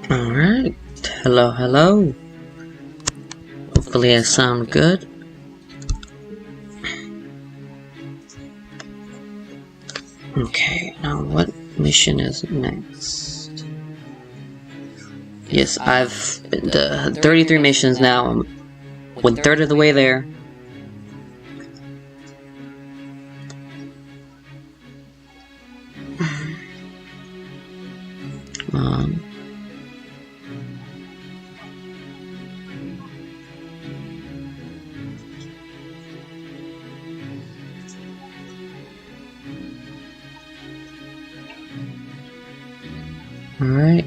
Alright, hello, hello. Hopefully I sound good. Okay, now what mission is next? Yes, I've the 33 missions now. I'm 1/3 of the way there. Come on. Alright.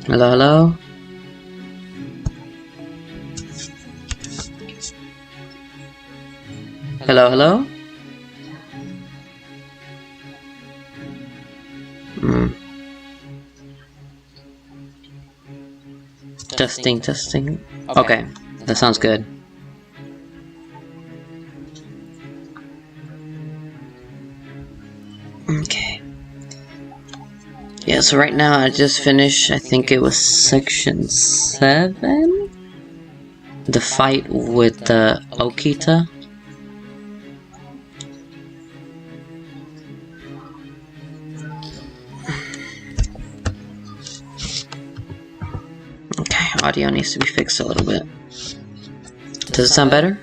Hello, hello? Hello, hello? Testing. Okay, that sounds good. Okay. Yeah, so right now I just finished, I think it was section 7? The fight with the Okita. Okay, audio needs to be fixed a little bit. Does it sound better?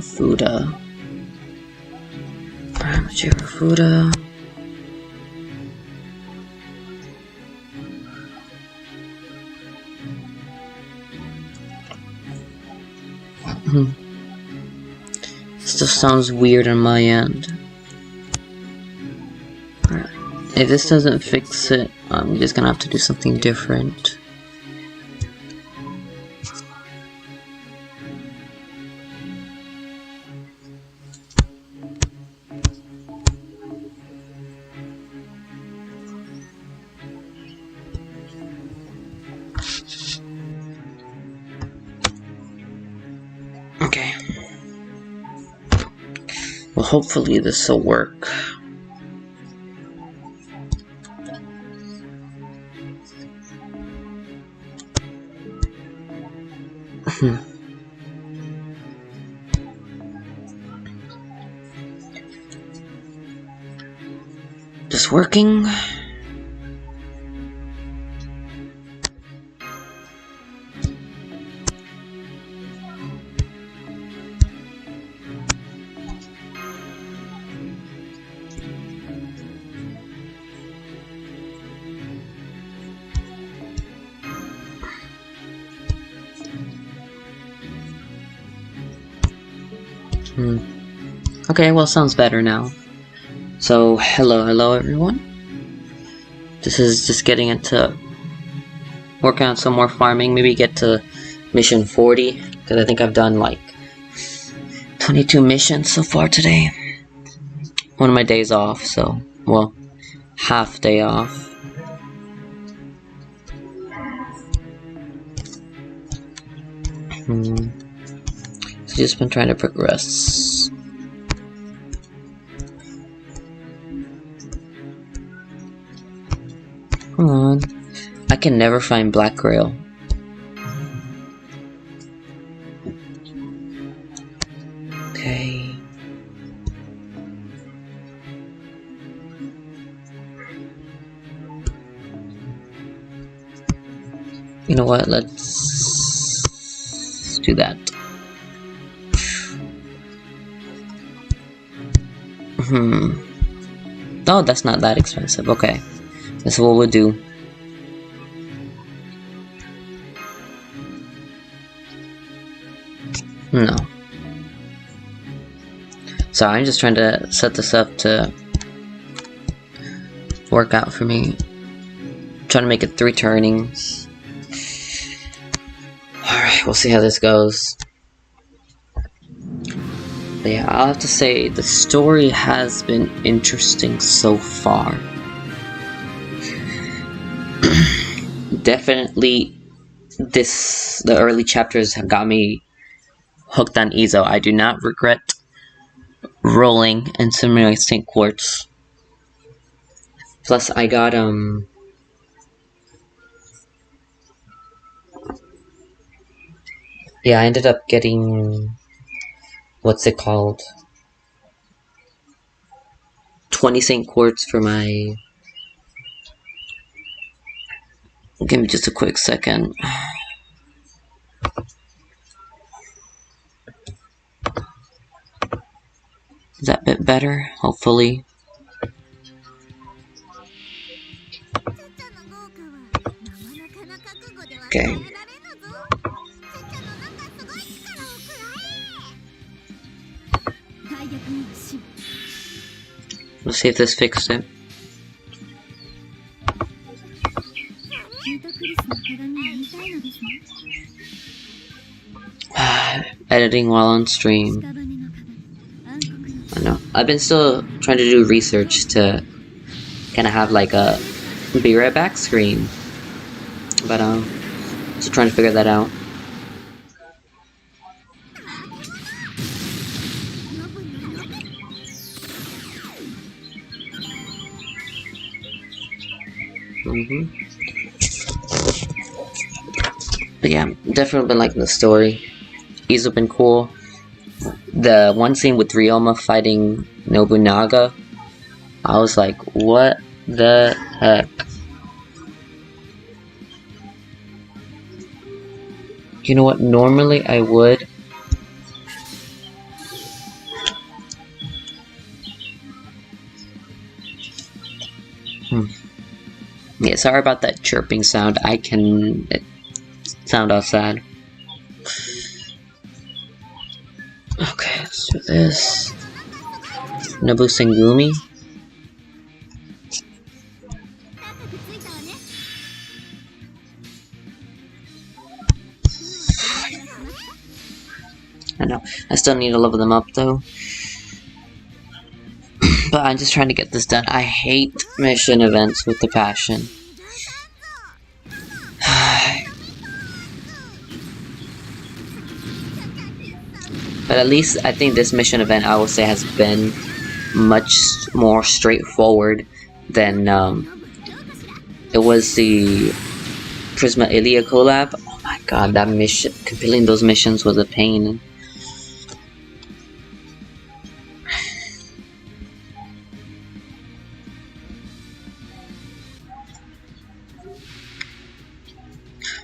Fuda. Still sounds weird on my end. Alright. If this doesn't fix it, I'm just gonna have to do something different. Okay. Well, hopefully this will work. Just working. Okay, well, sounds better now. So, hello everyone. This is just getting into working on some more farming, maybe get to mission 40, because I think I've done like 22 missions so far today. One of my days off, so, well, half day off. So just been trying to progress. Hold on. I can never find black rail. Okay. You know what? Let's do that. Oh, that's not that expensive. Okay. That's what we'll do. No. Sorry, I'm just trying to set this up to work out for me. I'm trying to make it 3 turnings. Alright, we'll see how this goes. But yeah, I'll have to say the story has been interesting so far. Definitely the early chapters have got me hooked on Izo. I do not regret rolling and Similar St. Quartz. Plus, I got, yeah, I ended up getting, what's it called? 20 St. Quartz for my... Give me just a quick second. Is that a bit better? Hopefully. Okay. Let's see if this fixed it. Editing while on stream. I know. I've been still trying to do research to kind of have like a be right back screen. But still trying to figure that out. But yeah, definitely been liking the story. Izo been cool. The one scene with Ryoma fighting Nobunaga, I was like, what the heck? You know what? Normally I would. Yeah, sorry about that chirping sound. It sound outside. Okay, let's do this. Nobu Sengumi. I know. I still need to level them up though. But I'm just trying to get this done. I hate mission events with a passion. But at least I think this mission event, I will say, has been much more straightforward than it was the Prisma Ilia collab. Oh my god, that mission, completing those missions was a pain.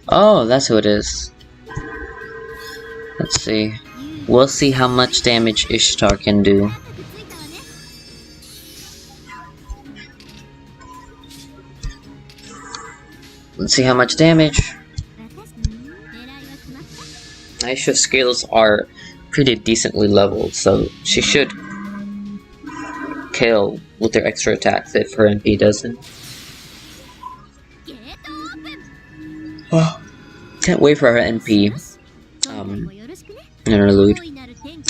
Oh, that's who it is. Let's see. We'll see how much damage Ishtar can do. Let's see how much damage. Aisha's skills are pretty decently leveled, so she should kill with her extra attacks if her MP doesn't. Oh, can't wait for her MP. Interlude.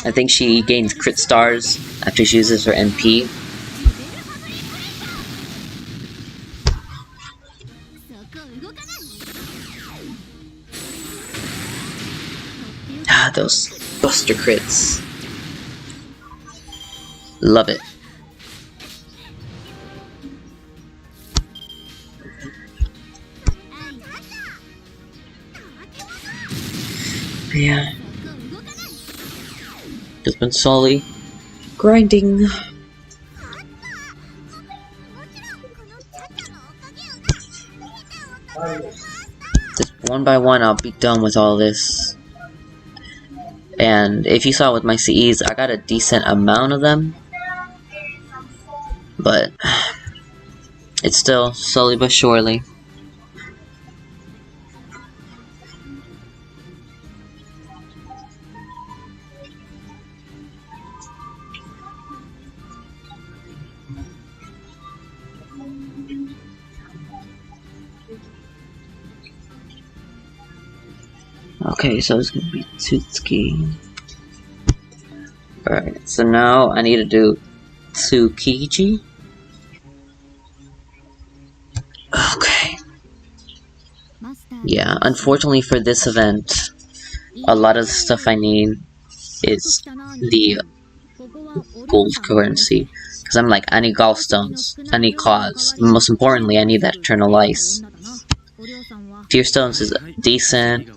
I think she gains crit stars after she uses her MP. Ah, those buster crits. Love it. Yeah. Just been slowly grinding. Just one by one, I'll be done with all this. And if you saw with my CEs, I got a decent amount of them. But it's still slowly but surely. Okay, so it's gonna be Tutsuki. Alright, so now I need to do Tsukiji. Okay. Yeah. Unfortunately for this event, a lot of the stuff I need is the gold currency. Because I'm like, I need gallstones, I need claws, and most importantly, I need that eternal ice. Fear stones is decent.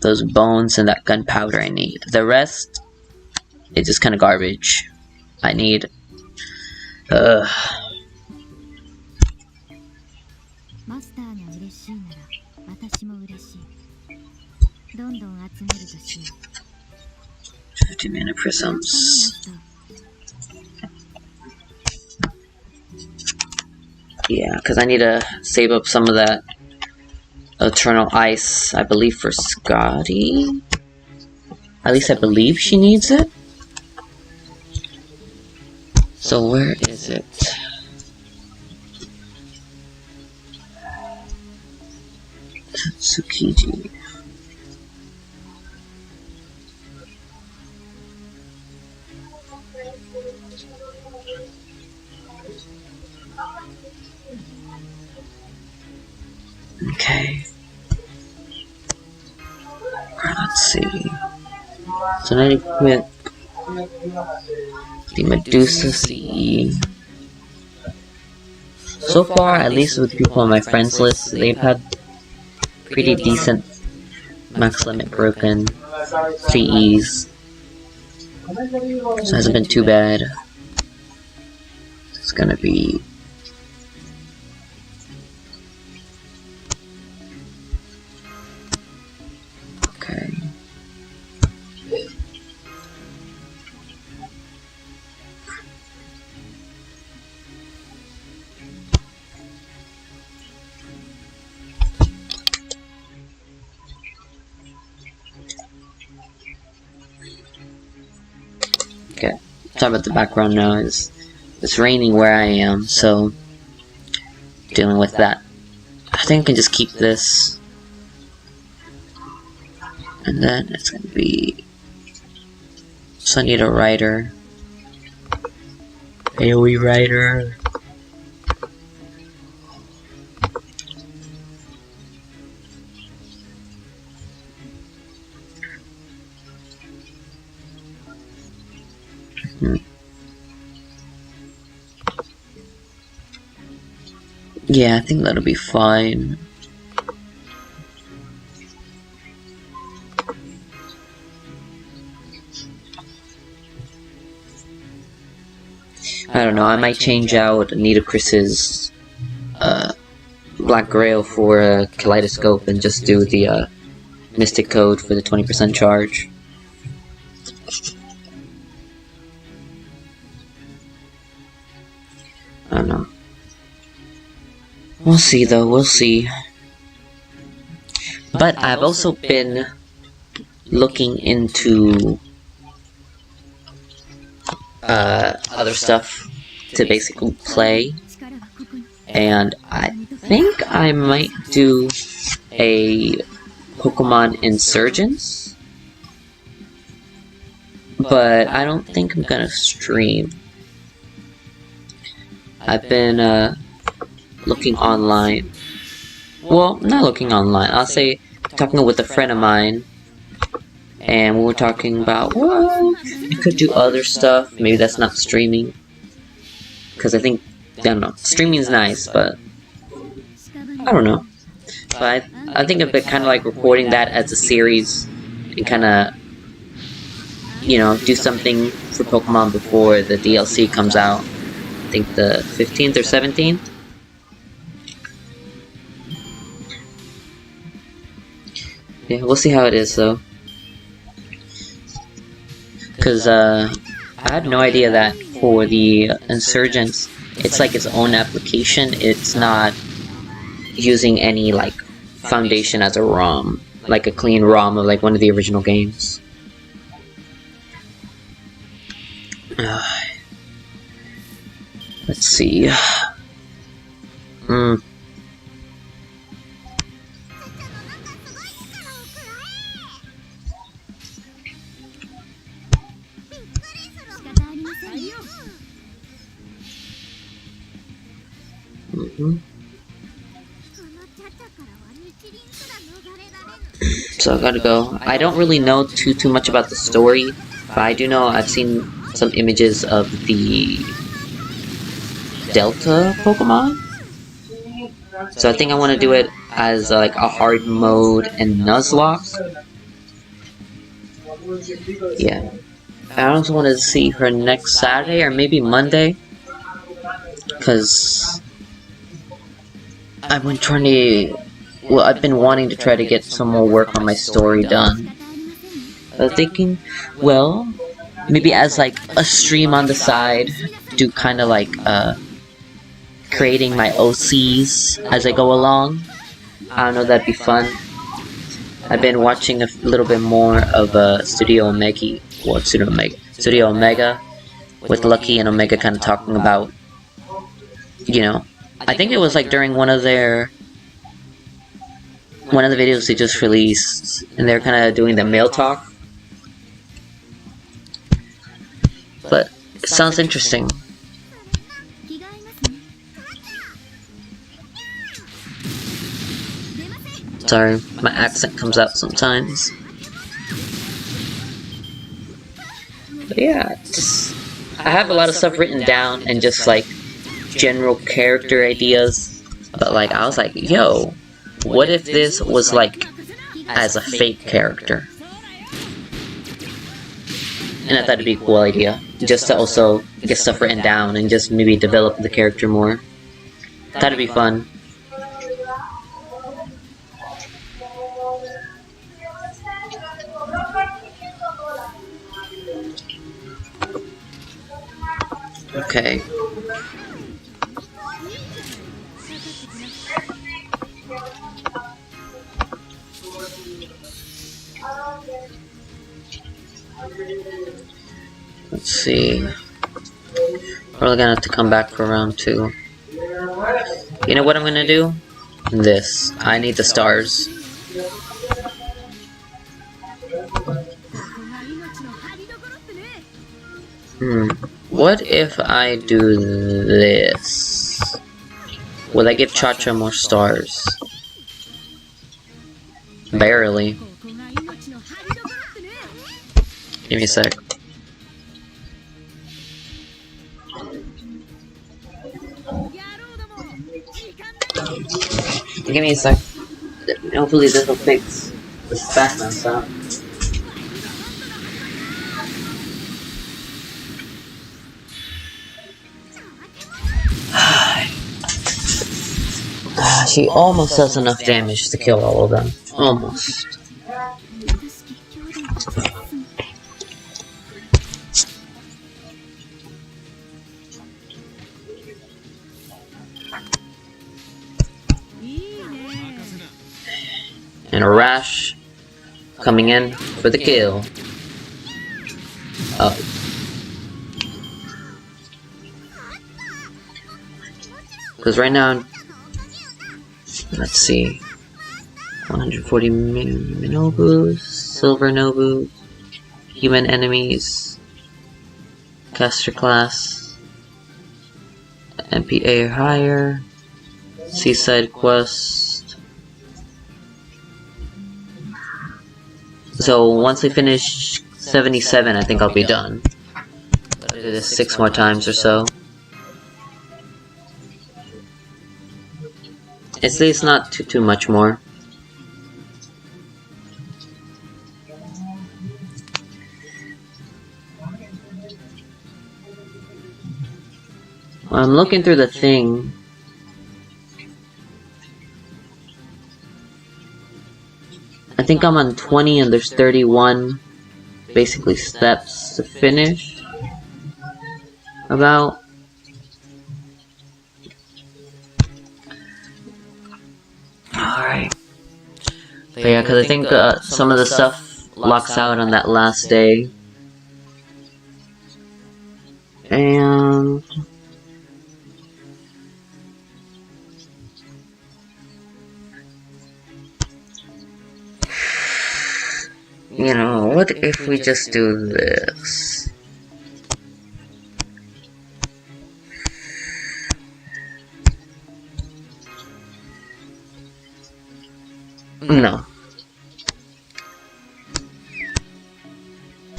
Those bones and that gunpowder I need. The rest, it's just kind of garbage. I need. $50 prisms. Yeah, because I need to save up some of that eternal ice, I believe, for Scotty. At least I believe she needs it. So where is it? Tsukiji. Okay. Let's see. So now you equip the Medusa CE. So far, at least with people on my friends list, they've had pretty decent max limit broken CEs. So it hasn't been too bad. It's gonna be... Okay. Okay, talk about the background now. It's raining where I am, so dealing with that. I think I can just keep this, and then it's gonna be. So I need a writer. AOE writer. Yeah, I think that'll be fine. I don't know, I might change out Nitocris's Black Grail for a Kaleidoscope and just do the Mystic Code for the 20% charge. I don't know. We'll see though, we'll see. But I've also been looking into other stuff to basically play, and I think I might do a Pokemon Insurgence, but I don't think I'm gonna stream. I've been looking online. Well, not looking online. I'll say talking with a friend of mine, and we were talking about, well, I could do other stuff. Maybe that's not streaming, because I think, I don't know, streaming is nice, but I don't know. But I think of it kind of like recording that as a series and kind of, you know, do something for Pokemon before the DLC comes out. I think the 15th or 17th. Yeah, we'll see how it is though. Because I had no idea that for the Insurgents, it's like its own application. It's not using any like foundation as a ROM, like a clean ROM of like one of the original games. Let's see. So I gotta go. I don't really know too much about the story, but I do know I've seen some images of the Delta Pokemon. So I think I want to do it as like a hard mode and Nuzlocke. Yeah. I also want to see her next Saturday or maybe Monday, because I've been trying to. Well, I've been wanting to try to get some more work on my story done. I was thinking, well, maybe as like a stream on the side, do kind of like creating my OCs as I go along. I don't know, that'd be fun. I've been watching a little bit more of Studio Omega, Studio Omega, with Lucky and Omega kind of talking about, you know, I think it was like during one of the videos they just released, and they're kind of doing the mail talk. But it sounds interesting. Sorry, my accent comes out sometimes. But yeah, I have a lot of stuff written down and just like general character ideas. But like, I was like, yo, what if this was like as a fake character? And I thought it'd be a cool idea, just to also get stuff written down and just maybe develop the character more. Thought it'd be fun. Okay. Let's see. We're gonna have to come back for round 2. You know what I'm gonna do? This. I need the stars. What if I do this? Will I give Cha-Cha more stars? Barely. Give me a sec. Give me a sec. Hopefully this will fix this background sound. She almost does enough damage to kill all of them. Almost. And a Rash coming in for the kill. Oh. Because right now, let's see, 140 Minobus, Silver Nobus, Human Enemies, Caster Class, MPA or higher, Seaside Quest. So once I finish 77, I think I'll be done. I'll do this 6 more times or so. At least not too much more. I'm looking through the thing. I think I'm on 20 and there's 31 basically steps to finish. About. Alright. But yeah, because I think some of the stuff locks out on that last day. And you know, what if we just do this? No.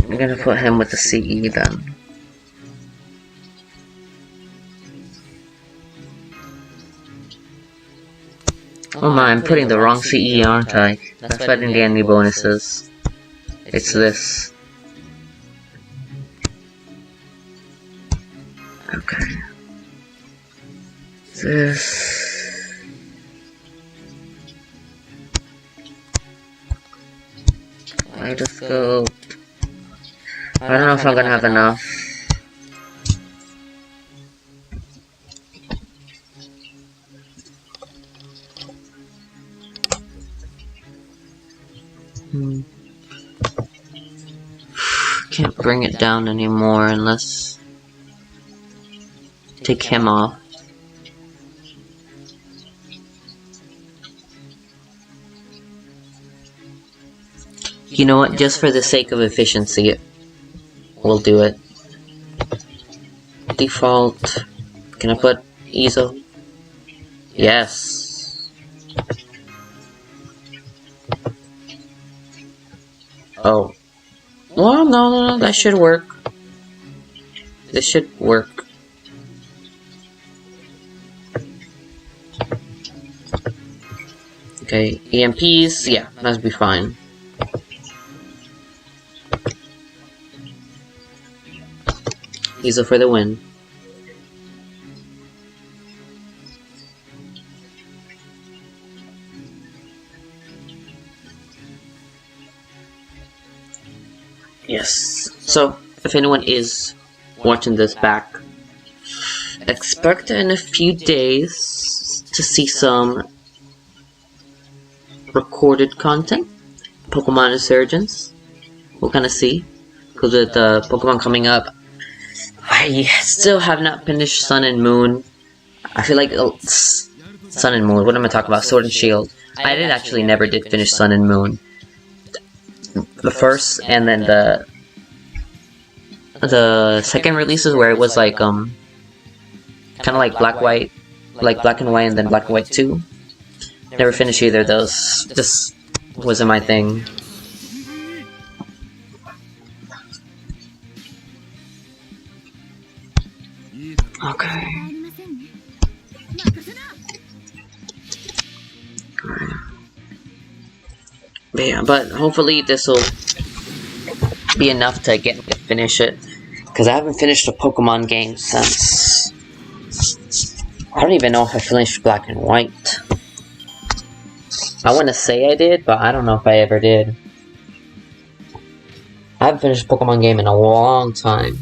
I'm gonna put him with the CE then. Oh my, I'm putting the wrong CE, aren't I? That's why I didn't get any bonuses. It's this. Okay. This. I just go. I don't know if I'm gonna have enough. Can't bring it down anymore unless take him off. You know what, just for the sake of efficiency, we'll do it. Default. Can I put ISO? Yes. Oh. Well, no, that should work. This should work. Okay, EMPs, yeah, must be fine. ISO for the win. Yes. So, if anyone is watching this back, expect in a few days to see some recorded content. Pokemon Resurgence. We'll kind of see. Because with the Pokemon coming up, I still have not finished Sun and Moon. I feel like Sun and Moon. What am I talking about? Sword and Shield. I did actually never did finish Sun and Moon. The first and then the second releases where it was like kind of like black and white and then black and white 2. Never finished either of those. Just wasn't my thing. Okay. But hopefully this will be enough to finish it, because I haven't finished a Pokemon game since I don't even know if I finished Black and White. I want to say I did, but I don't know if I ever did. I haven't finished a Pokemon game in a long time,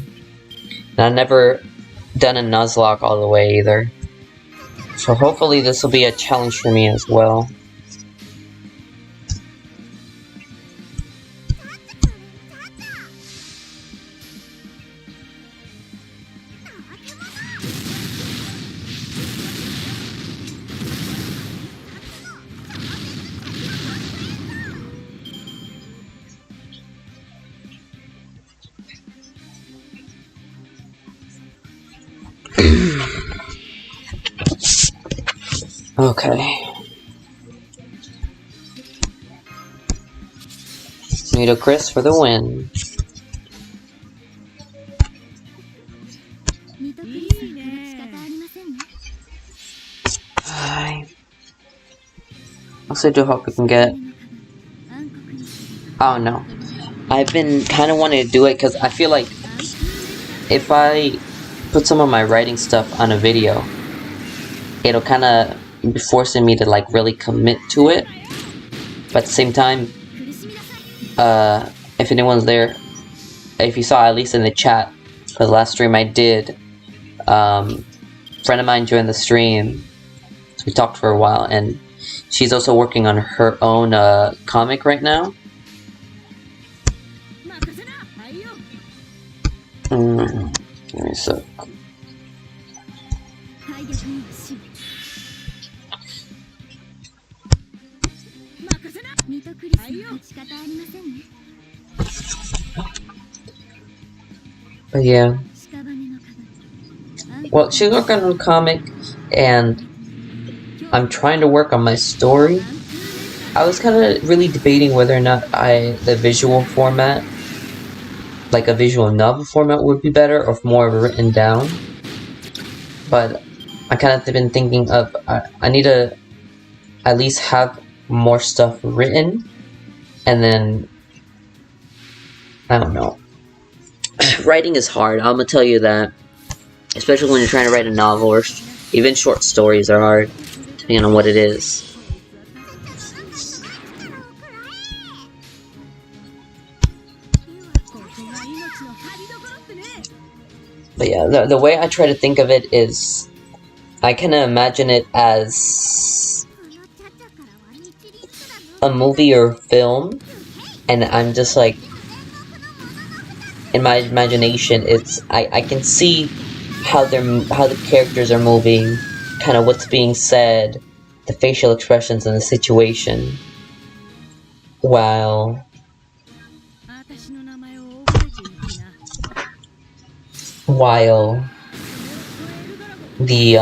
and I've never done a Nuzlocke all the way either. So hopefully this will be a challenge for me as well. Okay. Chris for the win. I also do hope we can get. Oh no. I've been kind of wanting to do it because I feel like if I put some of my writing stuff on a video, it'll kind of be forcing me to like really commit to it. But at the same time, if anyone's there, if you saw at least in the chat for the last stream I did, friend of mine joined the stream, so we talked for a while, and she's also working on her own comic right now. Give me a sec. But yeah. Well, she's working on a comic, and I'm trying to work on my story. I was kind of really debating whether or not the visual format like a visual novel format would be better, or more written down. But I kind of been thinking of I need to at least have more stuff written, and then I don't know. Writing is hard. I'm gonna tell you that, especially when you're trying to write a novel, or even short stories are hard, depending on what it is. But yeah, the way I try to think of it is, I kind of imagine it as a movie or film, and I'm just like, in my imagination, it's I can see how the characters are moving, kind of what's being said, the facial expressions in the situation, while the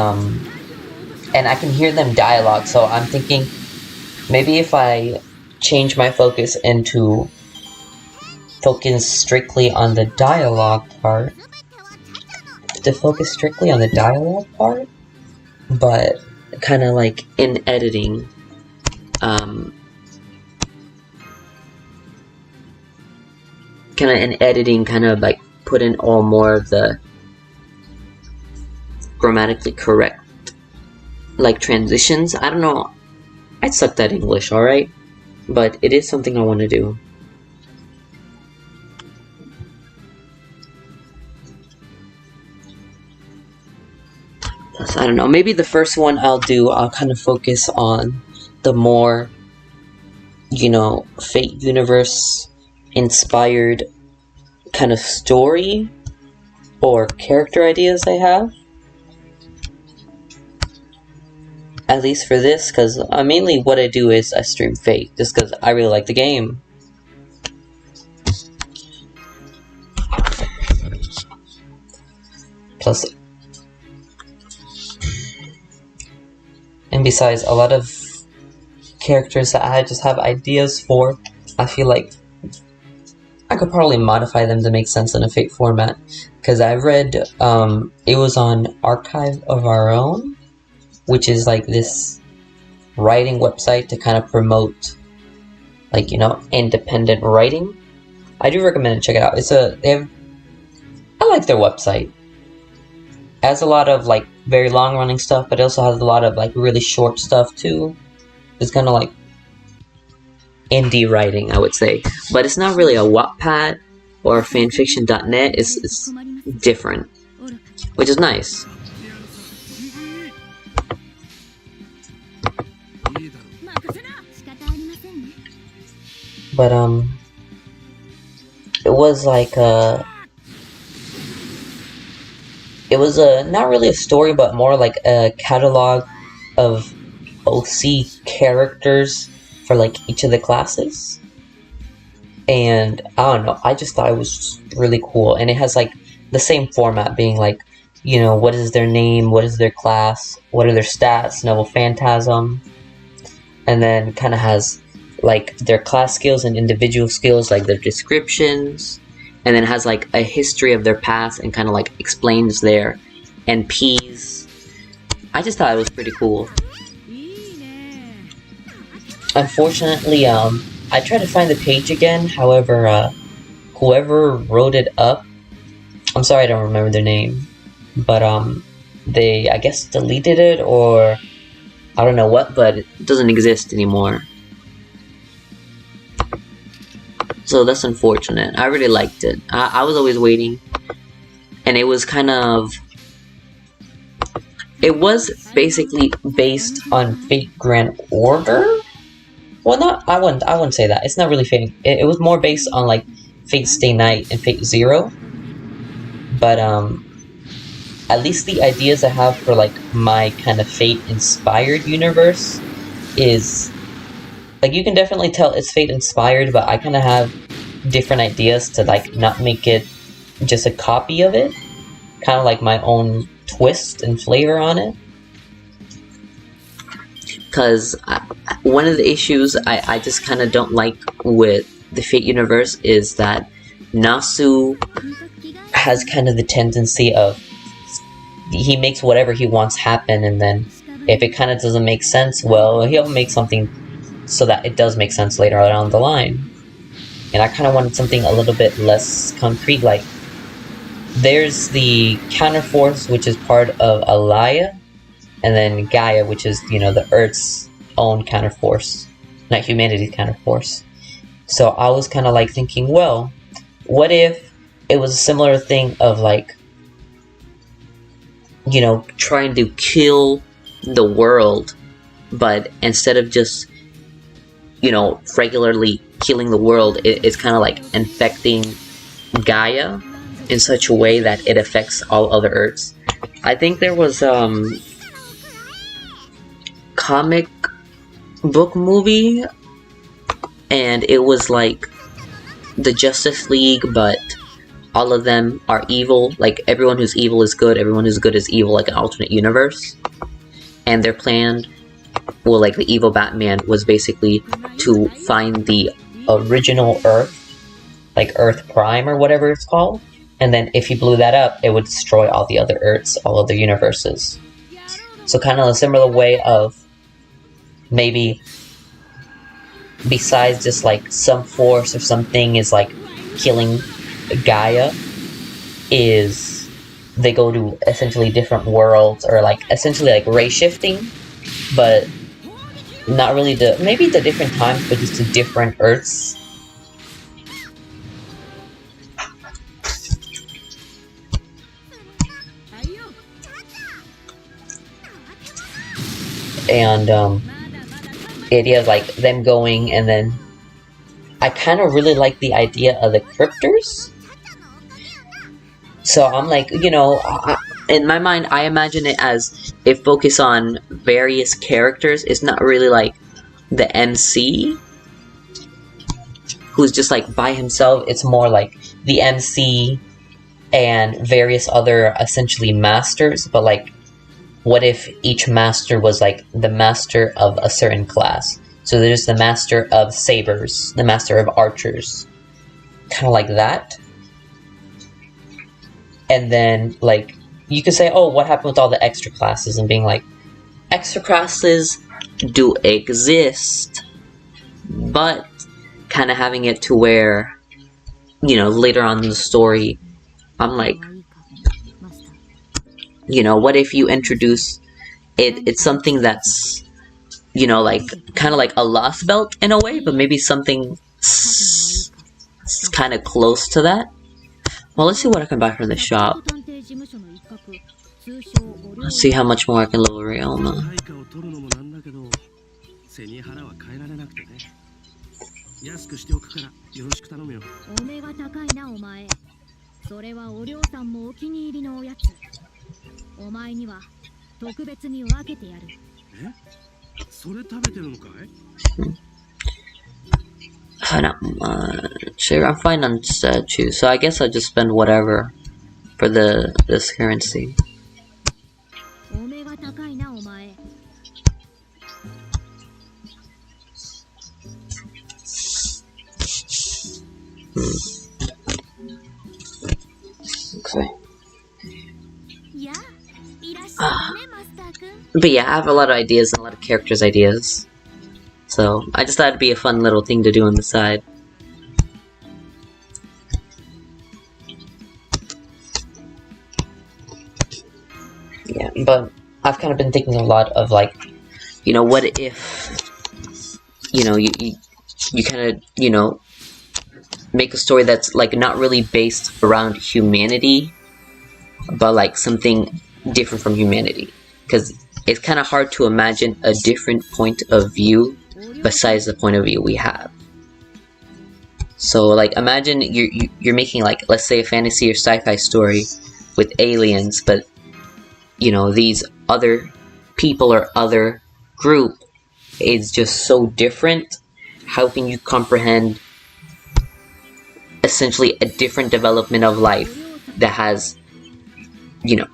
and I can hear them dialogue. So I'm thinking maybe if I change my focus into focus strictly on the dialogue part, but kind of like in editing, kind of like put in all more of the grammatically correct, like, transitions. I don't know, I sucked at English, alright? But it is something I want to do. Plus, I don't know, maybe the first one I'll kind of focus on the more, you know, Fate Universe inspired kind of story or character ideas I have. At least for this, because mainly what I do is I stream Fate, just because I really like the game. Plus, and besides, a lot of characters that I just have ideas for, I feel like I could probably modify them to make sense in a Fate format. Because I read, it was on Archive of Our Own, which is like this writing website to kind of promote, like, you know, independent writing. I do recommend it, check it out. I like their website. It has a lot of like very long running stuff, but it also has a lot of like really short stuff too. It's kind of like indie writing, I would say. But it's not really a Wattpad or fanfiction.net, it's different, which is nice. But it was like it was not really a story, but more like a catalog of OC characters for like each of the classes. And I don't know, I just thought it was really cool. And it has like the same format, being like, you know, what is their name, what is their class, what are their stats, Noble Phantasm, and then kind of has like their class skills and individual skills, like their descriptions, and then has like a history of their past and kind of like explains their NPs. I just thought it was pretty cool. Unfortunately, I tried to find the page again, however, whoever wrote it up, I'm sorry I don't remember their name, but they, I guess, deleted it, or I don't know what, but it doesn't exist anymore. So that's unfortunate. I really liked it. I was always waiting. And it was kind of... It was basically based on Fate Grand Order? Well, not... I wouldn't say that. It's not really Fate. It was more based on, like, Fate Stay Night and Fate Zero. But, at least the ideas I have for, like, my kind of Fate-inspired universe is... Like, you can definitely tell it's Fate-inspired, but I kind of have different ideas to, like, not make it just a copy of it. Kind of like my own twist and flavor on it. Because one of the issues I just kind of don't like with the Fate universe is that Nasu has kind of the tendency of he makes whatever he wants happen, and then if it kind of doesn't make sense, well, he'll make something so that it does make sense later on the line. And I kind of wanted something a little bit less concrete, like there's the counterforce, which is part of Alaya, and then Gaia, which is, you know, the Earth's own counterforce, not humanity's counterforce. So I was kind of like thinking, well, what if it was a similar thing of like, you know, trying to kill the world, but instead of just, you know, regularly killing the world, it's kind of like infecting Gaia in such a way that it affects all other Earths. I think there was comic book movie, and it was like the Justice League, but all of them are evil. Like everyone who's evil is good, everyone who's good is evil, like an alternate universe. And their plan, well, like the evil Batman was basically to find the original Earth, like Earth Prime or whatever it's called, and then if he blew that up, it would destroy all the other Earths, all other universes. So kind of a similar way of maybe besides just like some force or something is like killing Gaia, is they go to essentially different worlds, or like essentially like ray shifting, but not really maybe the different times, but just to different Earths. And the idea of like them going, and then I kind of really like the idea of the cryptors. So I'm like, you know, in my mind, I imagine it as it focus on various characters. It's not really like the MC, who's just like by himself. It's more like the MC and various other essentially masters, but like, what if each master was like the master of a certain class? So there's the master of sabers, the master of archers, kind of like that. And then like you could say, oh, what happened with all the extra classes? And being like, extra classes do exist, but kind of having it to where, you know, later on in the story, I'm like, you know, what if you introduce it's something that's, you know, like kind of like a lost belt in a way, but maybe something kind of close to that. Well, let's see what I can buy from the shop. Let's see how much more I can lower Realma. Not much. I'm fine on statue, so I guess I'll just spend whatever for this currency. Okay. But yeah, I have a lot of ideas and a lot of characters' ideas. So I just thought it'd be a fun little thing to do on the side. Yeah, but I've kind of been thinking a lot of like, you know, what if, you know, you kind of, you know, make a story that's like not really based around humanity, but like something different from humanity, because it's kind of hard to imagine a different point of view besides the point of view we have. So like imagine you're making like, let's say, a fantasy or sci-fi story with aliens, but you know, these other people or other group is just so different. How can you comprehend essentially a different development of life that has, you know,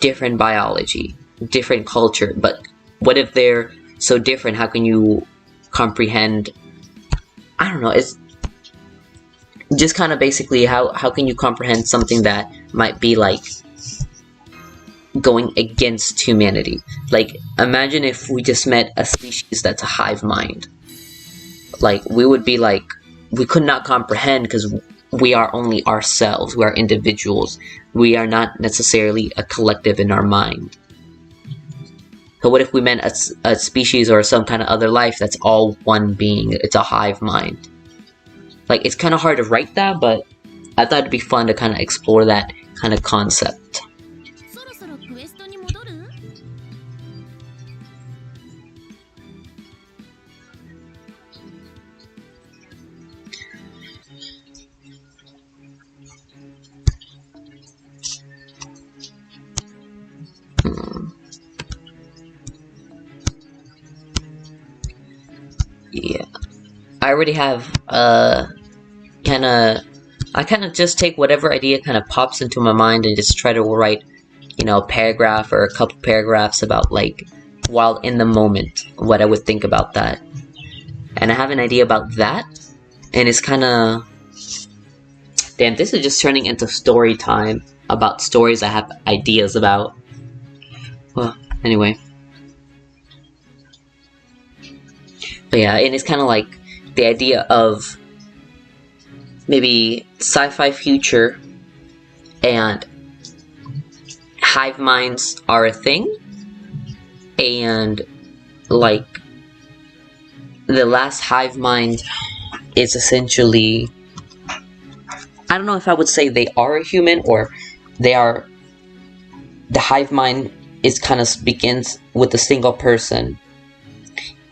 different biology, different culture? But what if they're so different? How can you comprehend? I don't know. It's just kind of basically how can you comprehend something that might be like going against humanity? Like, imagine if we just met a species that's a hive mind. Like, we would be like, we could not comprehend because we are only ourselves. We are individuals. We are not necessarily a collective in our mind. So what if we met a species or some kind of other life that's all one being? It's a hive mind. Like, it's kind of hard to write that, but I thought it'd be fun to kind of explore that kind of concept. Yeah, I already have I kind of just take whatever idea kind of pops into my mind and just try to write, you know, a paragraph or a couple paragraphs about, like, while in the moment, what I would think about that. And I have an idea about that, and it's kind of, damn, this is just turning into story time about stories I have ideas about. Well, anyway. But yeah, and it's kind of like the idea of maybe sci-fi future and hive minds are a thing, and like the last hive mind is essentially, I don't know if I would say they are a human or they are, the hive mind is kind of begins with a single person.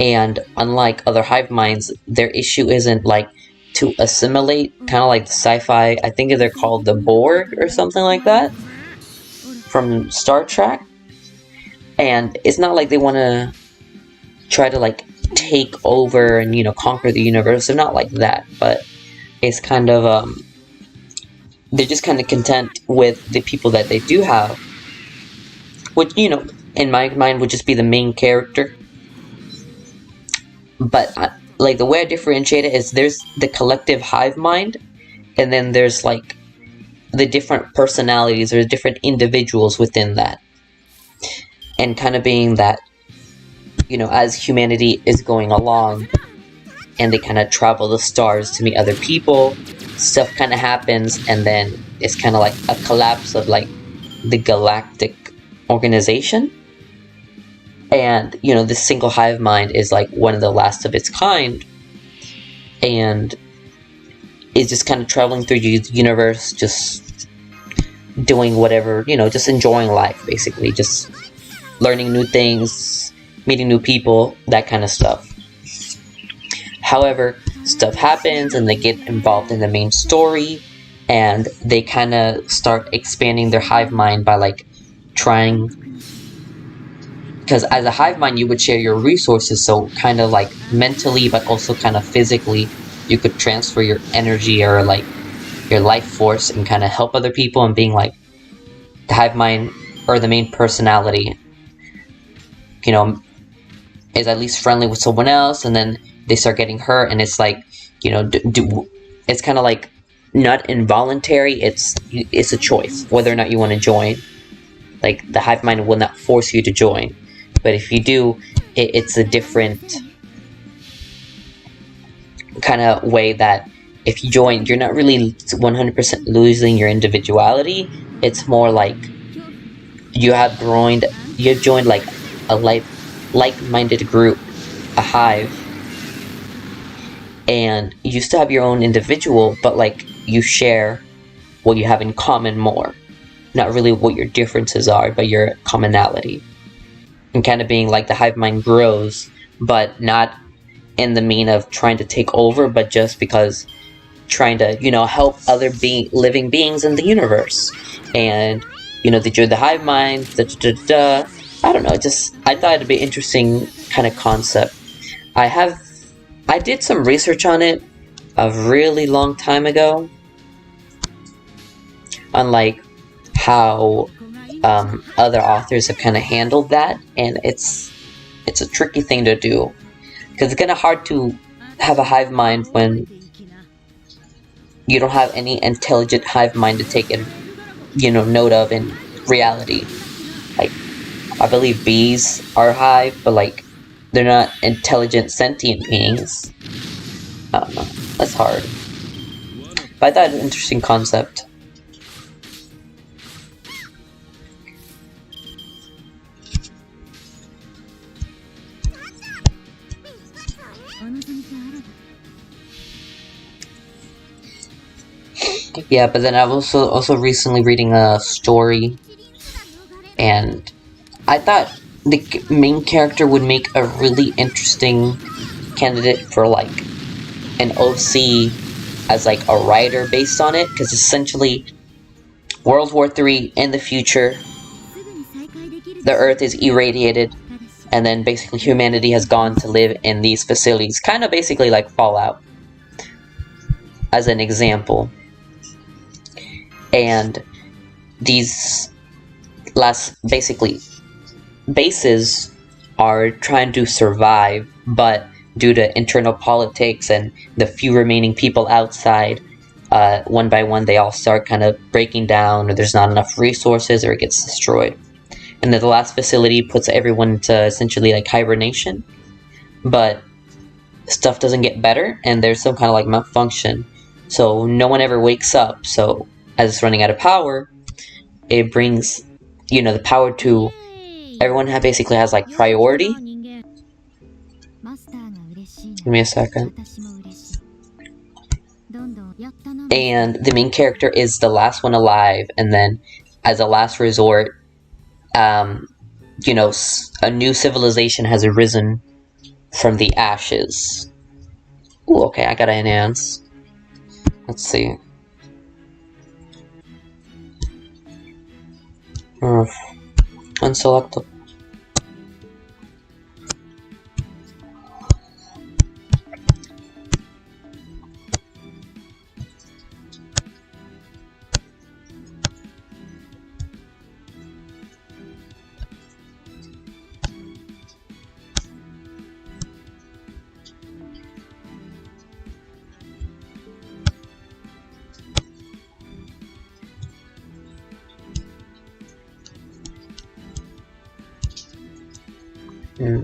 And unlike other hive minds, their issue isn't like to assimilate, kind of like the sci-fi, I think they're called the Borg or something like that, from Star Trek. And it's not like they want to try to like take over and, you know, conquer the universe. They're not like that, but it's kind of, they're just kind of content with the people that they do have, which, you know, in my mind would just be the main character. But like the way I differentiate it is there's the collective hive mind, and then there's like the different personalities or different individuals within that. And kind of being that, you know, as humanity is going along and they kind of travel the stars to meet other people, stuff kind of happens, and then it's kind of like a collapse of like the galactic organization. And, you know, this single hive mind is like one of the last of its kind, and is just kind of traveling through the universe, just doing whatever, you know, just enjoying life, basically, just learning new things, meeting new people, that kind of stuff. However, stuff happens and they get involved in the main story, and they kind of start expanding their hive mind by like trying, because as a hive mind you would share your resources, so kind of like mentally but also kind of physically you could transfer your energy or like your life force and kind of help other people, and being like the hive mind or the main personality, you know, is at least friendly with someone else, and then they start getting hurt, and it's like, you know, it's kind of like not involuntary, it's a choice whether or not you want to join. Like the hive mind will not force you to join, but if you do, it's a different kind of way that if you join, you're not really 100% losing your individuality. It's more like you have joined like a like-minded group, a hive, and you still have your own individual, but like you share what you have in common more, not really what your differences are, but your commonality. And kind of being like the hive mind grows, but not in the mean of trying to take over, but just because trying to, you know, help other living beings in the universe. And, you know, they join the hive mind, I don't know, just, I thought it'd be an interesting kind of concept. I did some research on it a really long time ago, on like how other authors have kind of handled that, and it's a tricky thing to do, because it's kind of hard to have a hive mind when you don't have any intelligent hive mind to take it, note of in reality. Like, I believe bees are hive, but like, they're not intelligent sentient beings. I don't know. That's hard. But I thought it was an interesting concept. Yeah, but then I was also recently reading a story, and I thought the main character would make a really interesting candidate for like an OC as like a writer based on it, because essentially World War III in the future, the Earth is irradiated, and then basically humanity has gone to live in these facilities, kind of basically like Fallout, as an example. And these basically bases are trying to survive, but due to internal politics and the few remaining people outside, one by one they all start kind of breaking down, or there's not enough resources, or it gets destroyed. And then the last facility puts everyone into essentially like hibernation, but stuff doesn't get better, and there's some kind of like malfunction, so no one ever wakes up. So as it's running out of power, it brings, the power to everyone. Basically has like priority. Give me a second. And the main character is the last one alive, and then as a last resort, a new civilization has arisen from the ashes. Ooh, okay, I gotta enhance. Let's see. Unselectable.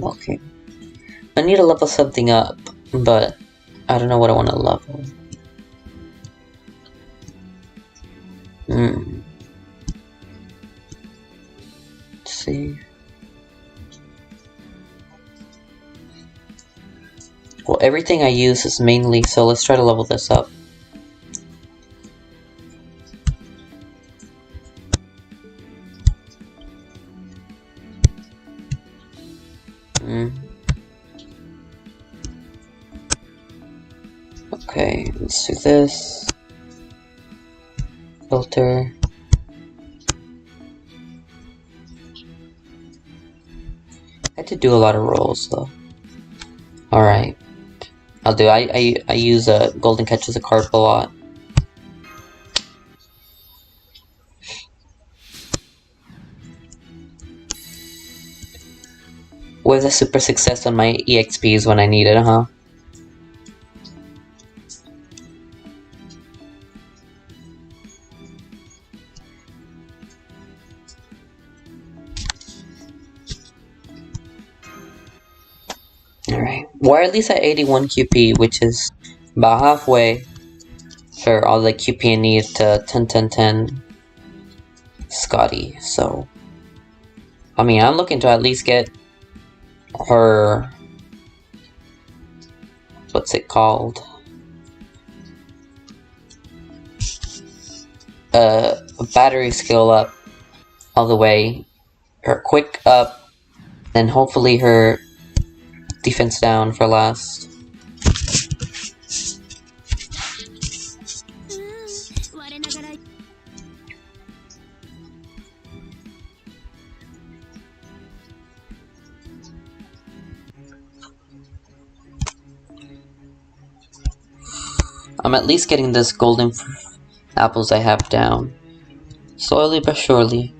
Okay. I need to level something up, but I don't know what I want to level. Let's see. Well, everything I use is mainly, so let's try to level this up. Okay, let's do this. Filter. I had to do a lot of rolls though. Alright. I'll do. I use Golden Catch as a card a lot. With a super success on my EXPs when I need it, huh? Alright. We're at least at 81 QP, which is about halfway for all the QP I need to 10-10-10 Scotty. So, I mean, I'm looking to at least get her, what's it called? Battery skill up all the way, her quick up, and hopefully her defense down for last. I'm at least getting this golden apples I have down. Slowly but surely.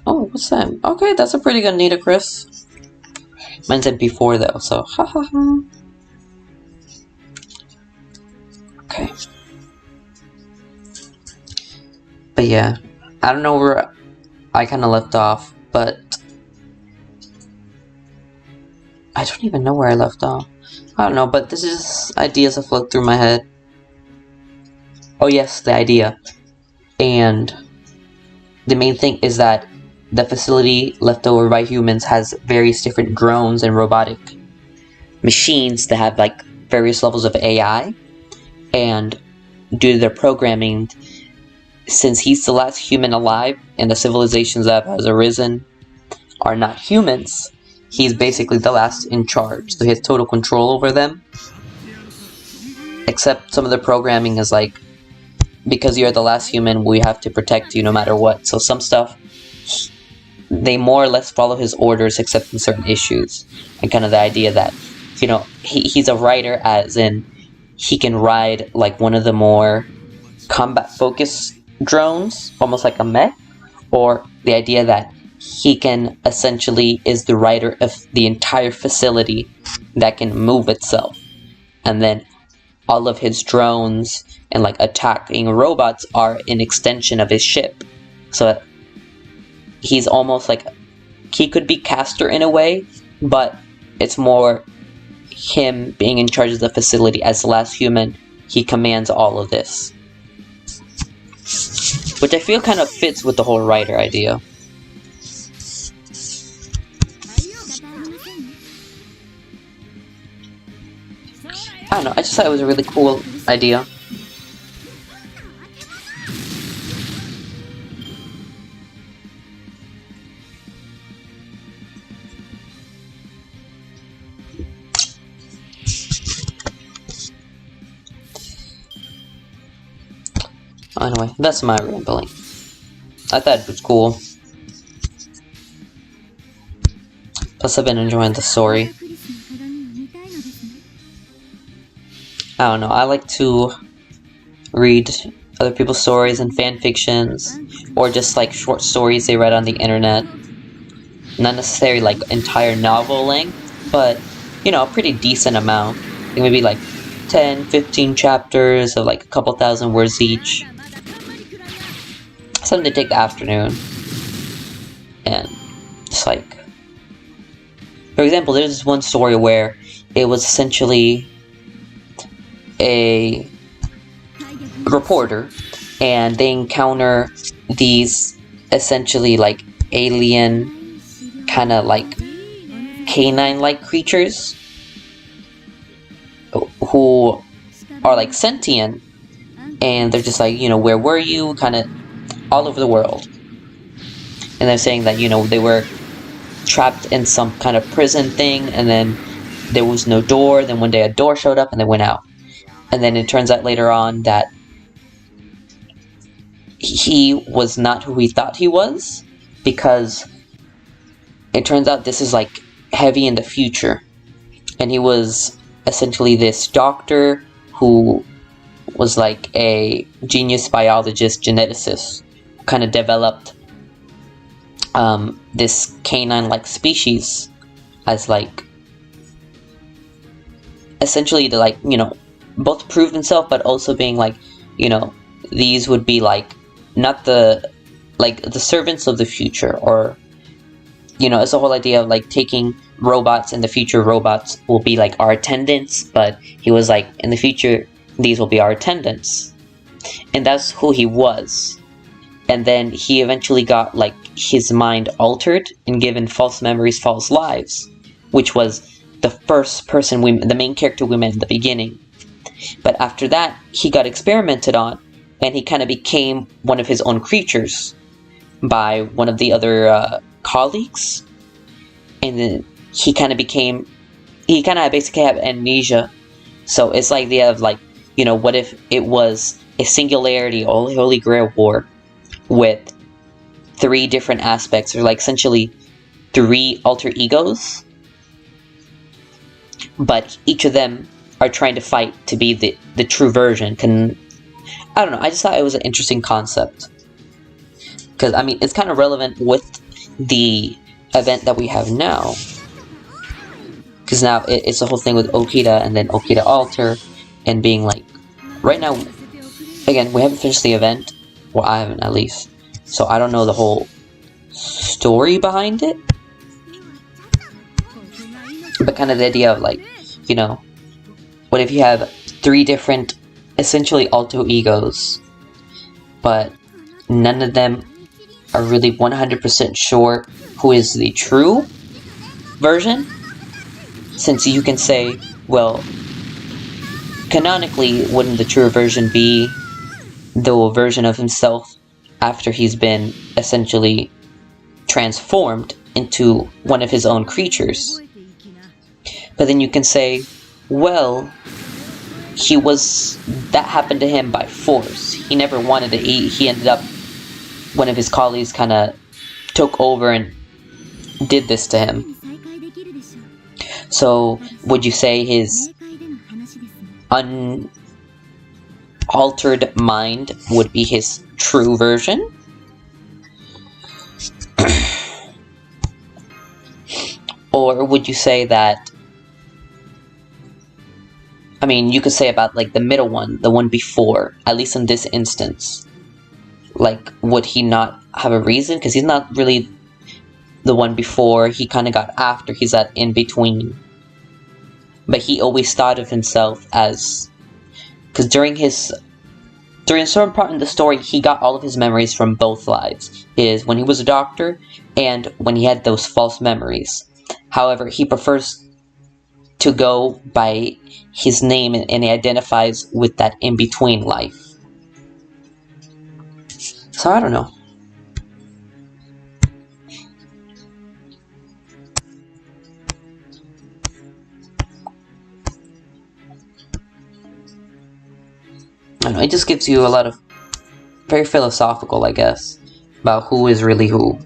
Oh, what's that? Okay, that's a pretty good Nitocris. Mine said before though, so ha ha ha. Okay. But yeah, I don't know where I kind of left off, but I don't even know where I left off. I don't know, but this is ideas that float through my head. Oh yes, the idea. And the main thing is that the facility left over by humans has various different drones and robotic machines that have like various levels of AI, and due to their programming, since he's the last human alive and the civilizations that has arisen are not humans, he's basically the last in charge, so he has total control over them. Except some of the programming is like, because you're the last human, we have to protect you no matter what. So some stuff, they more or less follow his orders except in certain issues. And kind of the idea that, you know, he's a rider, as in he can ride like one of the more combat focused drones, almost like a mech, or the idea that he can essentially is the rider of the entire facility that can move itself. And then all of his drones and like attacking robots are an extension of his ship. So he's almost like, he could be Caster in a way, but it's more him being in charge of the facility as the last human. He commands all of this, which I feel kind of fits with the whole rider idea. I don't know, I just thought it was a really cool idea. Anyway, that's my rambling. I thought it was cool. Plus, I've been enjoying the story. I don't know, I like to read other people's stories and fan fictions, or just like short stories they read on the internet. Not necessarily like entire novel length, but you know, a pretty decent amount. I think maybe like 10, 15 chapters of like a couple thousand words each. Something to take the afternoon. And just like, for example, there's this one story where it was essentially a reporter, and they encounter these essentially like alien kind of like canine-like creatures who are like sentient, and they're just like, you know, where were you, kind of all over the world. And they're saying that, you know, they were trapped in some kind of prison thing, and then there was no door, then one day a door showed up and they went out. And then it turns out later on that he was not who he thought he was, because it turns out this is like heavy in the future. And he was essentially this doctor who was like a genius biologist, geneticist, who kind of developed this canine-like species as like essentially to like, you know, both prove himself, but also being like, you know, these would be like not the like the servants of the future, or you know, it's the whole idea of like taking robots. In the future, robots will be like our attendants, but he was like, in the future these will be our attendants. And that's who he was. And then he eventually got like his mind altered and given false memories, false lives, which was the first person the main character we met in the beginning. But after that, he got experimented on, and he kind of became one of his own creatures by one of the other colleagues. And then he kind of basically had amnesia. So it's like they have like, you know, what if it was a singularity, Holy Grail war with 3 different aspects, or like essentially 3 alter egos, but each of them are trying to fight to be the true version. I don't know, I just thought it was an interesting concept. Because, I mean, it's kind of relevant with the event that we have now. Because now it's the whole thing with Okita and then Okita Alter, and being like, right now, again, we haven't finished the event. Well, I haven't, at least. So I don't know the whole story behind it. But kind of the idea of, like, you know, what if you have 3 different, essentially alter egos, but none of them are really 100% sure who is the true version? Since you can say, well, canonically, wouldn't the true version be the version of himself after he's been essentially transformed into one of his own creatures? But then you can say, well, that happened to him by force. He never wanted to eat. He ended up, one of his colleagues kind of took over and did this to him. So, would you say his unaltered mind would be his true version? Or would you say that, I mean, you could say about, like, the middle one, the one before, at least in this instance. Like, would he not have a reason? Because he's not really the one before, he kind of got after, he's that in-between. But he always thought of himself as... Because during a certain part in the story, he got all of his memories from both lives. When he was a doctor, and when he had those false memories. However, he prefers to go by his name, and he identifies with that in-between life. So I don't know. I don't know, it just gives you a lot of very philosophical, I guess, about who is really who.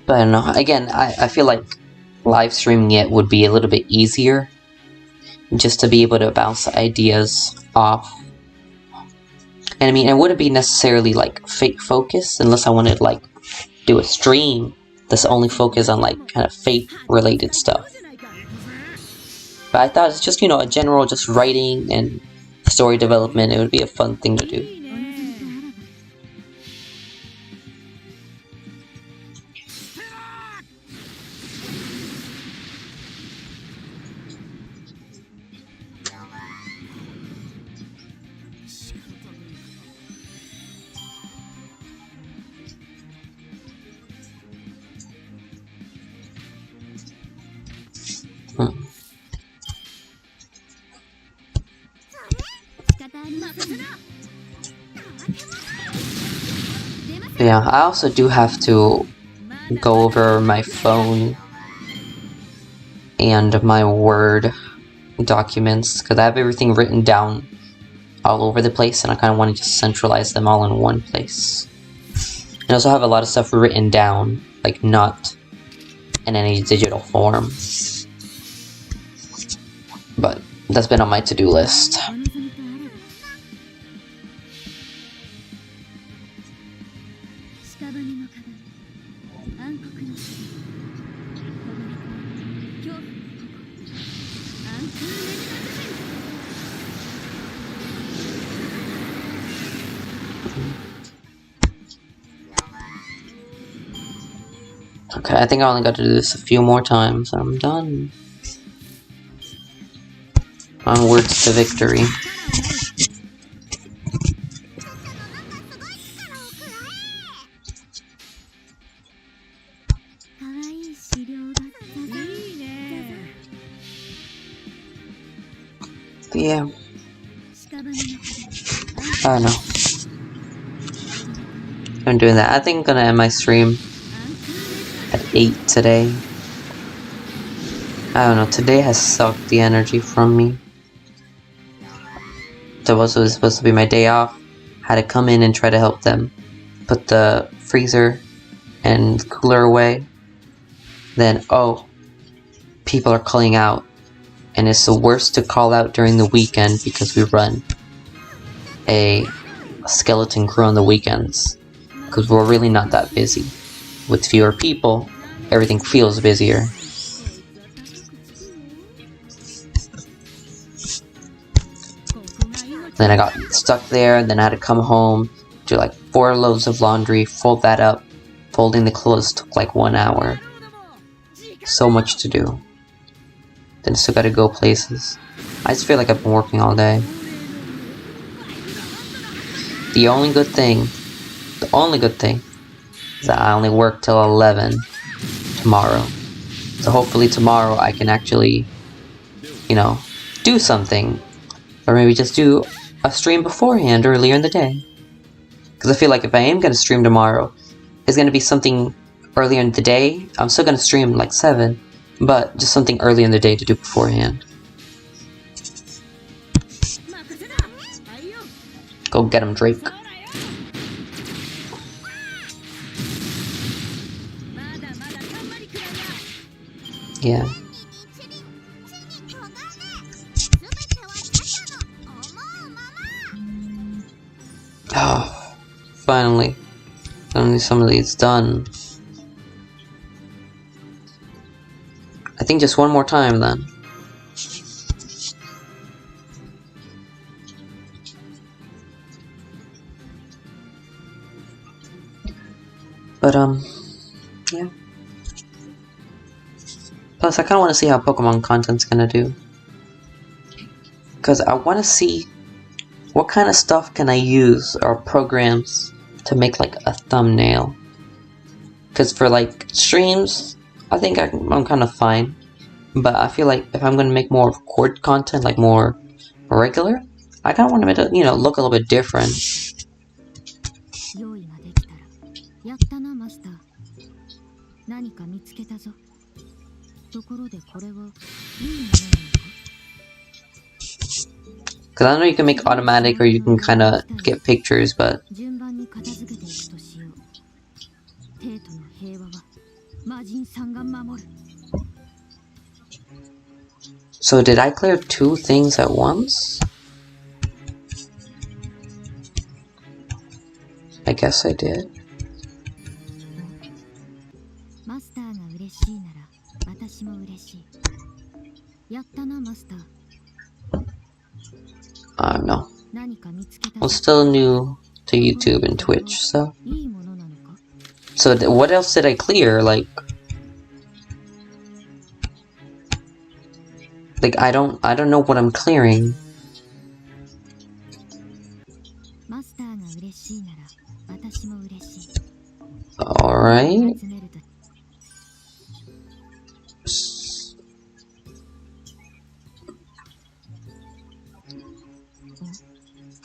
But I don't know, again, I feel like live streaming it would be a little bit easier, just to be able to bounce ideas off. And I mean, it wouldn't be necessarily like fate focused, unless I wanted to like do a stream that's only focused on like kind of fate related stuff. But I thought it's just, you know, a general just writing and story development, it would be a fun thing to do. Yeah, I also do have to go over my phone and my Word documents, because I have everything written down all over the place, and I kind of want to just centralize them all in one place. And I also have a lot of stuff written down, like not in any digital form. But that's been on my to-do list. Okay, I think I only got to do this a few more times, and I'm done. Onwards to victory. But yeah. I don't know. I'm doing that. I think I'm gonna end my stream at 8 today. I don't know, today has sucked the energy from me. So it was supposed to be my day off. Had to come in and try to help them put the freezer and cooler away. Then, oh, people are calling out, and it's the worst to call out during the weekend because we run a skeleton crew on the weekends, because we're really not that busy. With fewer people, everything feels busier. Then I got stuck there, and then I had to come home, do like 4 loads of laundry, fold that up. Folding the clothes took like 1 hour. So much to do. Then still gotta go places. I just feel like I've been working all day. The only good thing is that I only work till 11 tomorrow. So hopefully tomorrow I can actually, you know, do something. Or maybe just do a stream beforehand earlier in the day. Because I feel like if I am gonna stream tomorrow, it's gonna be something earlier in the day. I'm still gonna stream like 7, but just something early in the day to do beforehand. Go get him, Drake. Yeah. Oh, finally some of these done. I think just one more time then. But yeah. Plus I kinda wanna see how Pokemon content's gonna do. Cause I wanna see what kind of stuff can I use or programs to make like a thumbnail. Cause for like streams, I think I'm kind of fine. But I feel like if I'm gonna make more cord content, like more regular, I kinda want to, you know, look a little bit different. Cause I know you can make automatic or you can kinda get pictures, but so did I clear 2 things at once? I guess I did. No. I'm still new to YouTube and Twitch, so. So what else did I clear? Like I don't know what I'm clearing. Alright.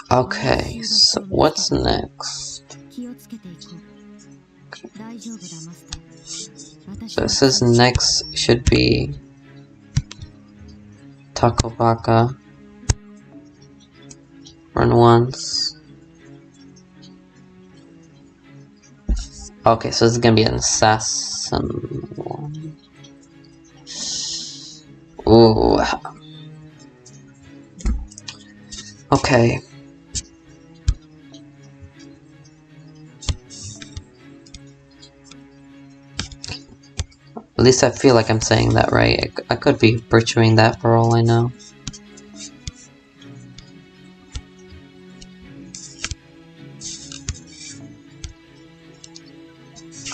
Okay, so what's next? Okay. So it says next should be Taco Baka. Run once. Okay, so this is gonna be an assassin one. Ooh. Okay. At least I feel like I'm saying that right. I could be butchering that for all I know.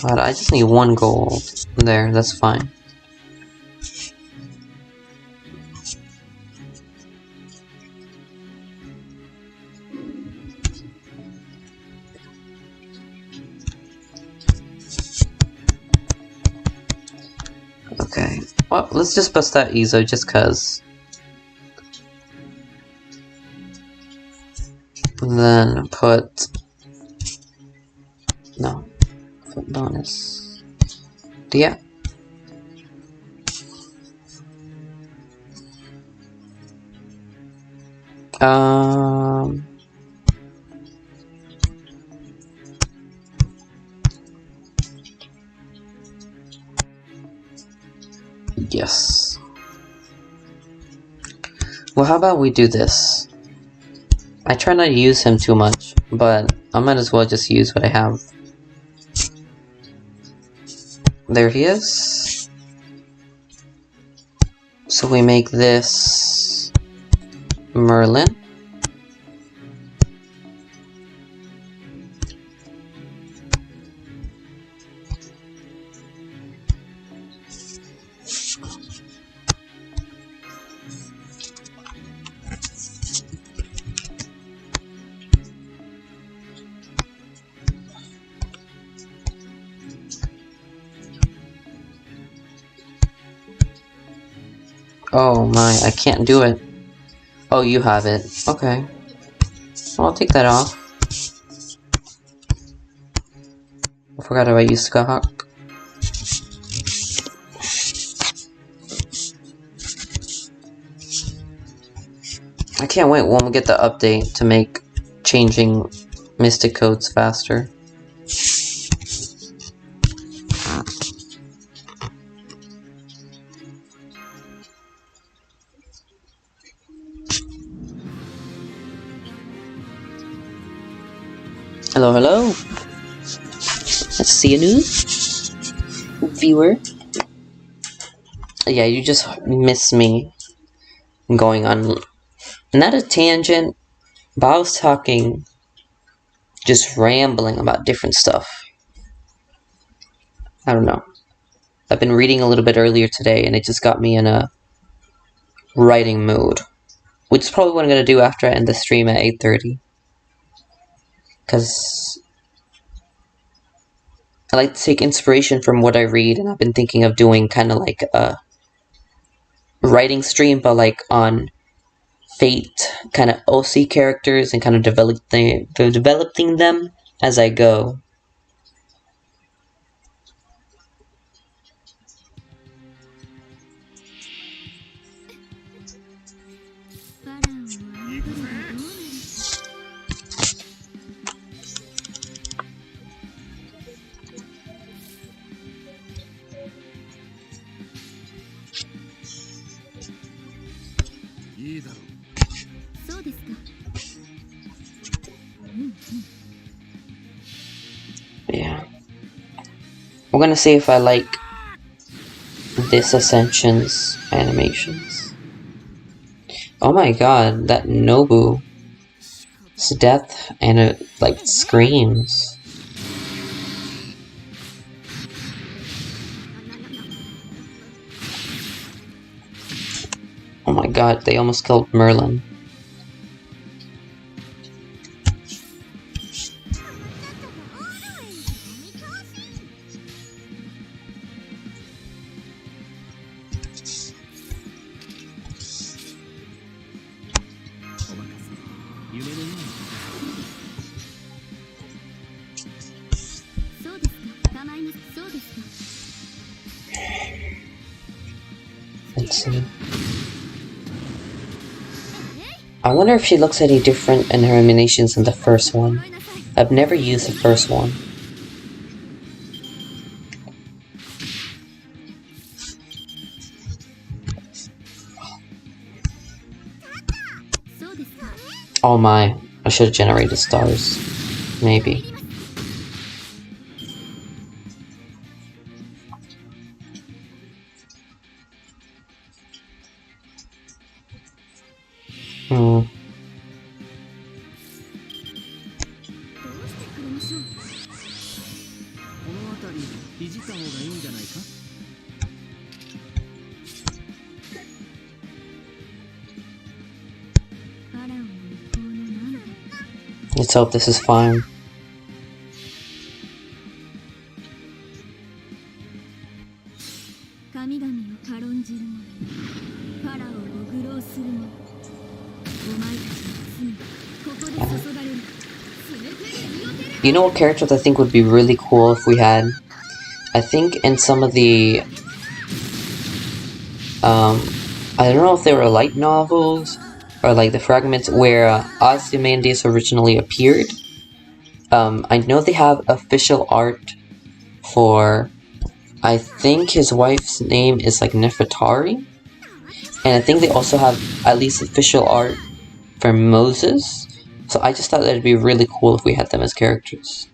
God, I just need 1 gold. There, that's fine. Okay, well, let's just bust that Ezo just cause. And then put... No. Put bonus. Yeah. Yes. Well, how about we do this? I try not to use him too much, but I might as well just use what I have. There he is. So we make this Merlin. Oh my, I can't do it. Oh, you have it. Okay. Well, I'll take that off. I forgot about you, Skyhawk. I can't wait when we get the update to make changing mystic codes faster. Hello, hello. Let's see a new viewer. Yeah, you just miss me going on, not a tangent, but I was talking, just rambling about different stuff. I don't know. I've been reading a little bit earlier today, and it just got me in a writing mood, which is probably what I'm going to do after I end the stream at 8:30. Because I like to take inspiration from what I read, and I've been thinking of doing kind of like a writing stream, but like on Fate kind of OC characters and kind of developing them as I go. Yeah. We're gonna see if I like this Ascension's animations. Oh my god, that Nobu's death, and it like screams. Oh my god, they almost killed Merlin. Let's see. I wonder if she looks any different in her animations than the first one. I've never used the first one. Oh my, I should have generated stars. Maybe. Let's hope this is fine. You know what characters I think would be really cool if we had? I think in some of the I don't know if they were light novels or like the fragments where Ozymandias originally appeared. I know they have official art for I think his wife's name is like Nefertari. And I think they also have at least official art for Moses. So I just thought that it'd be really cool if we had them as characters.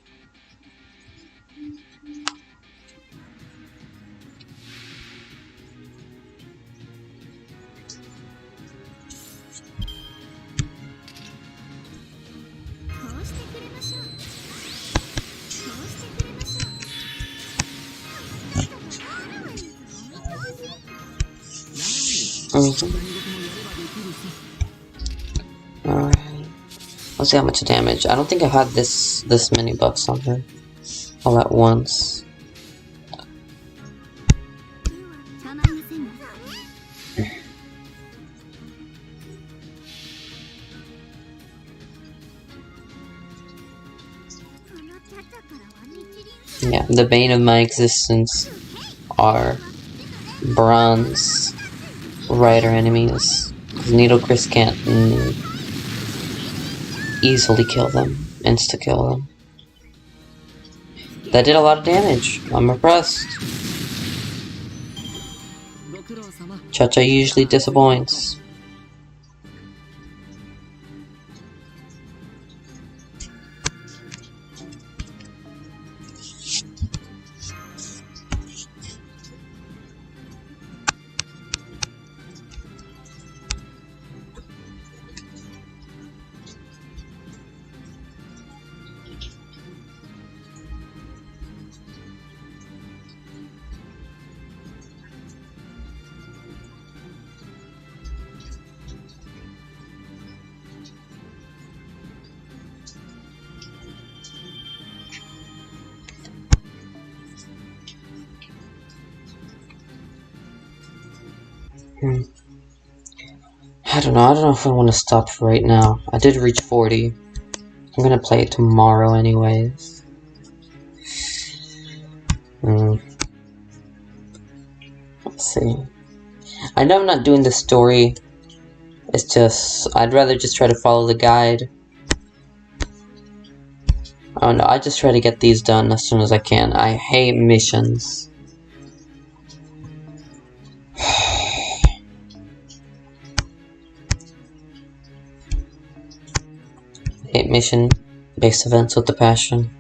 Alright. Let's see how much damage. I don't think I've had this many buffs on her all at once. Yeah, the bane of my existence are bronze rider enemies. Needle Chris can't easily kill them, insta-kill them. That did a lot of damage. I'm impressed. Cha-Cha usually disappoints. I don't know if I want to stop for right now. I did reach 40. I'm gonna play it tomorrow anyways. Let's see. I know I'm not doing the story. It's just, I'd rather just try to follow the guide. I don't know, I just try to get these done as soon as I can. I hate missions. Hate mission-based events with a passion.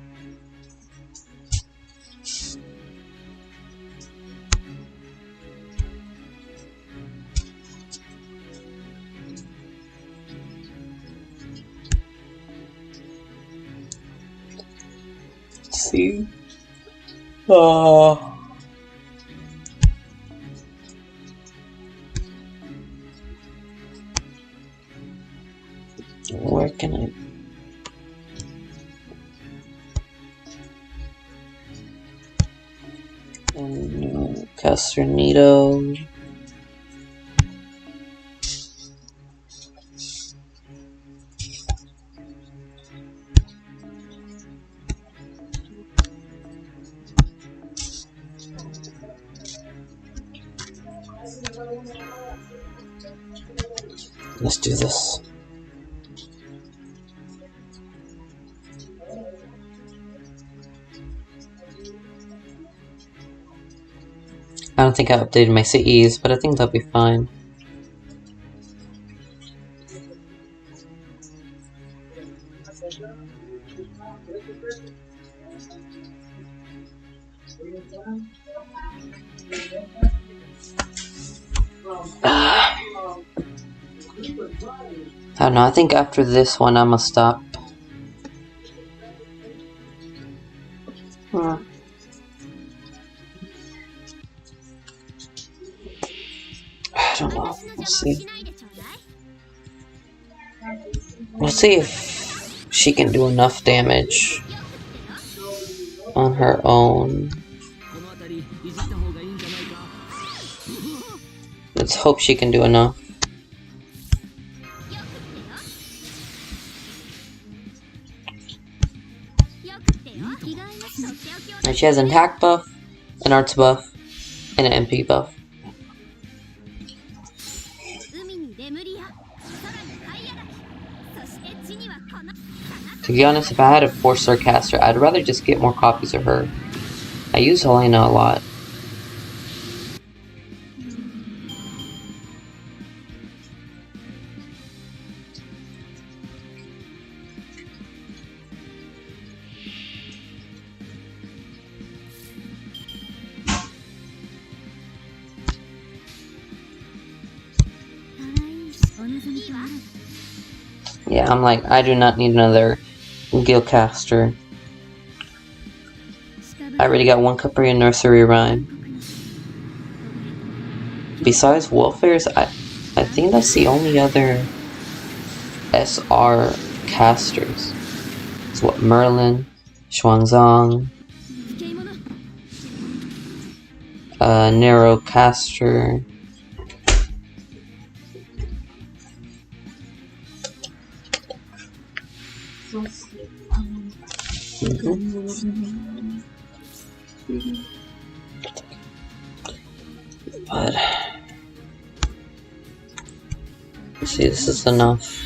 Let's see. Where can I? Castronito. Let's do this. I don't think I updated my CEs, but I think that'll be fine. I don't know, I think after this one I'm gonna stop. I don't know, we'll see. We'll see if she can do enough damage on her own. Let's hope she can do enough. And she has an attack buff, an arts buff, and an MP buff. To be honest, if I had a 4-star caster, I'd rather just get more copies of her. I use Helena a lot. Yeah, I'm like, I do not need another Guildcaster. I already got one Capri and Nursery Rhyme. Besides Wolfairs, I think that's the only other SR casters. It's what, Merlin, Xuanzang, Narrow Caster. But let's see, this is enough.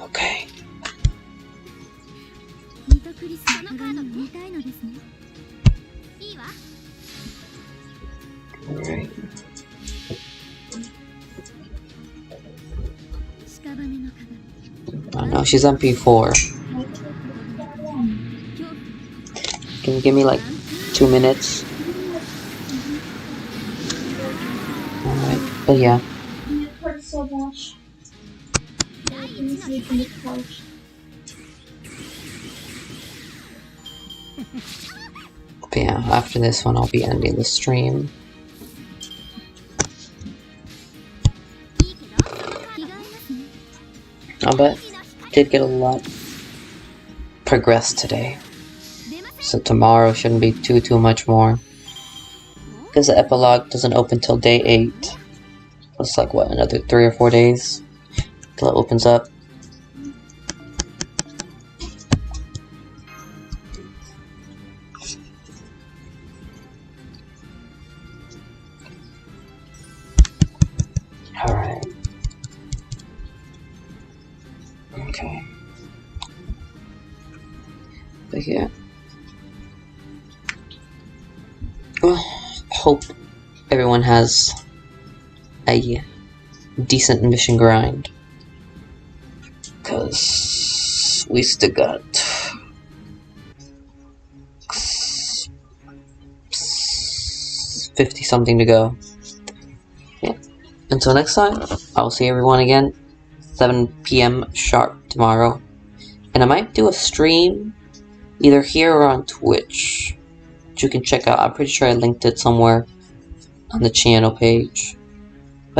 Okay. Alright. Oh no, she's MP4. Can you give me like 2 minutes? Alright, but yeah. But yeah, after this one I'll be ending the stream. But did get a lot progressed today. So tomorrow shouldn't be too much more. Because the epilogue doesn't open till day 8. It's like what, another 3 or 4 days till it opens up. Alright. Okay. But yeah. Well, hope everyone has a decent mission grind. Cause we still got 50 something to go. Yeah. Until next time, I'll see everyone again 7 PM sharp tomorrow. And I might do a stream either here or on Twitch, which you can check out. I'm pretty sure I linked it somewhere on the channel page.